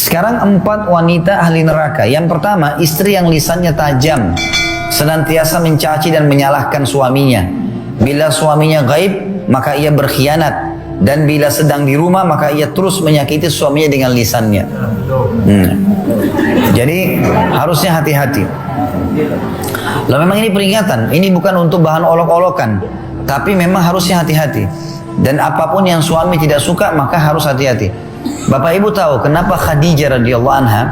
Sekarang 4 wanita ahli neraka. Yang pertama, istri yang lisannya tajam, senantiasa mencaci dan menyalahkan suaminya. Bila suaminya gaib, maka ia berkhianat. Dan bila sedang di rumah, maka ia terus menyakiti suaminya dengan lisannya. Jadi harusnya hati-hati. Lalu memang ini peringatan, ini bukan untuk bahan olok-olokan, tapi memang harusnya hati-hati. Dan apapun yang suami tidak suka, maka harus hati-hati. Bapak Ibu tahu kenapa Khadijah radhiyallahu anha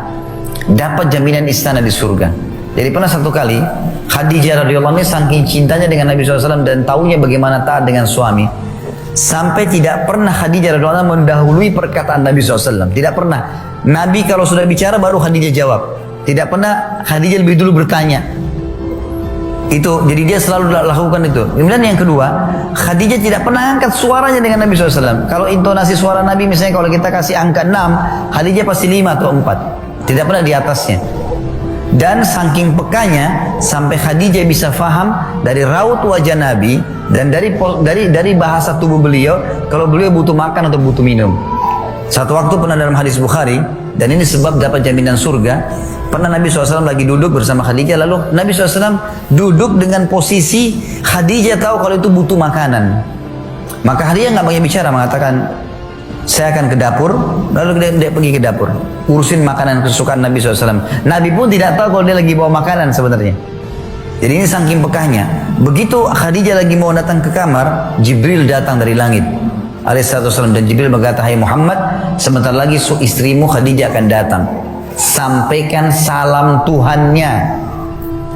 dapat jaminan istana di surga? Jadi pernah satu kali Khadijah radhiyallahu anha saking cintanya dengan Nabi SAW dan tahunya bagaimana taat dengan suami, sampai tidak pernah Khadijah radhiyallahu anha mendahului perkataan Nabi SAW. Tidak pernah. Nabi kalau sudah bicara baru Khadijah jawab. Tidak pernah Khadijah lebih dulu bertanya. Itu, jadi dia selalu lakukan itu. Kemudian yang kedua, Khadijah tidak pernah angkat suaranya dengan Nabi SAW. Kalau intonasi suara Nabi misalnya kalau kita kasih angka 6, Khadijah pasti 5 atau 4. Tidak pernah di atasnya. Dan saking pekanya sampai Khadijah bisa faham dari raut wajah Nabi dan dari bahasa tubuh beliau kalau beliau butuh makan atau butuh minum. Satu waktu pernah dalam hadis Bukhari, dan ini sebab dapat jaminan surga. Pernah Nabi SAW lagi duduk bersama Khadijah, lalu Nabi SAW duduk dengan posisi Khadijah tahu kalau itu butuh makanan. Maka Khadijah nggak banyak bicara, mengatakan saya akan ke dapur. Lalu dia pergi ke dapur, urusin makanan kesukaan Nabi SAW. Nabi pun tidak tahu kalau dia lagi bawa makanan sebenarnya. Jadi ini saking pekahnya. Begitu Khadijah lagi mau datang ke kamar, Jibril datang dari langit alaihissalam, dan Jibril berkata, hai Muhammad, sebentar lagi istrimu Khadijah akan datang. Sampaikan salam Tuhannya.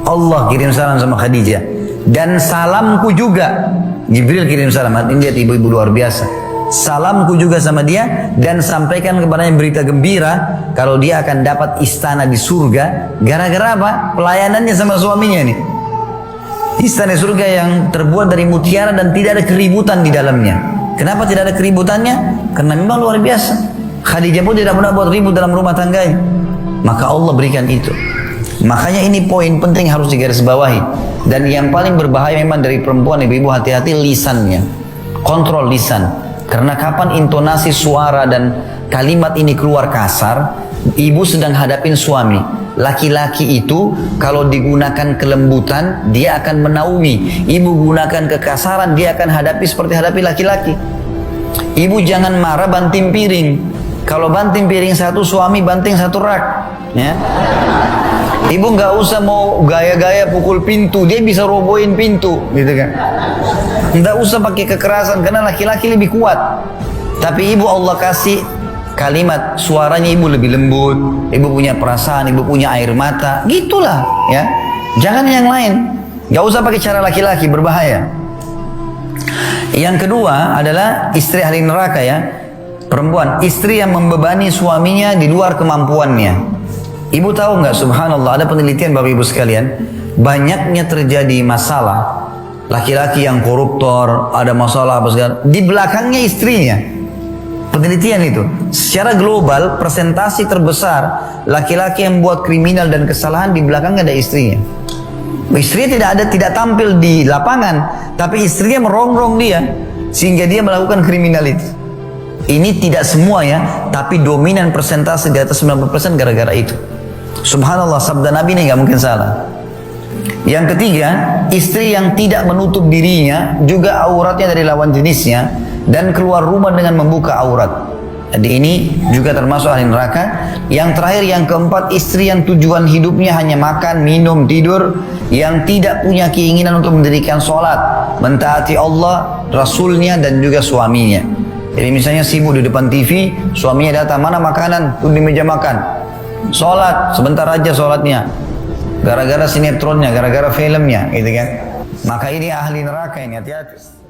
Allah kirim salam sama Khadijah. Dan salamku juga. Jibril kirim salam. Ini lihat ibu-ibu luar biasa. Salamku juga sama dia. Dan sampaikan kepadanya berita gembira kalau dia akan dapat istana di surga. Gara-gara apa? Pelayanannya sama suaminya nih. Istana surga yang terbuat dari mutiara dan tidak ada keributan di dalamnya. Kenapa tidak ada keributannya? Karena memang luar biasa. Khadijah pun tidak pernah buat ribut dalam rumah tangganya. Maka Allah berikan itu. Makanya ini poin penting harus digarisbawahi. Dan yang paling berbahaya memang dari perempuan, ibu-ibu hati-hati lisannya. Kontrol lisan. Karena kapan intonasi suara dan kalimat ini keluar kasar, ibu sedang hadapin suami. Laki-laki itu kalau digunakan kelembutan, dia akan menaungi. Ibu gunakan kekasaran, dia akan hadapi seperti hadapi laki-laki. Ibu jangan marah banting piring. Kalau banting piring satu, suami banting satu rak. Ya. Ibu nggak usah mau gaya-gaya pukul pintu, dia bisa robohin pintu, gitu kan? Nggak usah pakai kekerasan karena laki-laki lebih kuat. Tapi ibu Allah kasih kalimat, suaranya ibu lebih lembut, ibu punya perasaan, ibu punya air mata, gitulah, ya. Jangan yang lain. Nggak usah pakai cara laki-laki, berbahaya. Yang kedua adalah istri ahli neraka, ya. Perempuan, istri yang membebani suaminya di luar kemampuannya. Ibu tahu nggak, subhanallah, ada penelitian Bapak Ibu sekalian, banyaknya terjadi masalah laki-laki yang koruptor, ada masalah apa segala, di belakangnya istrinya. Penelitian itu, secara global persentase terbesar laki-laki yang buat kriminal dan kesalahan di belakangnya ada istrinya. Istrinya tidak tampil di lapangan, tapi istrinya merongrong dia sehingga dia melakukan kriminal itu. Ini tidak semua, ya, tapi dominan persentase di atas 90% gara-gara itu. Subhanallah, sabda Nabi ini nggak mungkin salah. Yang ketiga, istri yang tidak menutup dirinya, juga auratnya dari lawan jenisnya, dan keluar rumah dengan membuka aurat. Jadi ini juga termasuk ahli neraka. Yang terakhir, yang keempat, istri yang tujuan hidupnya hanya makan, minum, tidur, yang tidak punya keinginan untuk mendirikan sholat, mentaati Allah, Rasulnya, dan juga suaminya. Jadi misalnya sibuk di depan TV, suaminya datang, mana makanan? Tuh di meja makan. Sholat, sebentar aja sholatnya. Gara-gara sinetronnya, gara-gara filmnya, gitu kan. Maka ini ahli neraka ini, hati-hati.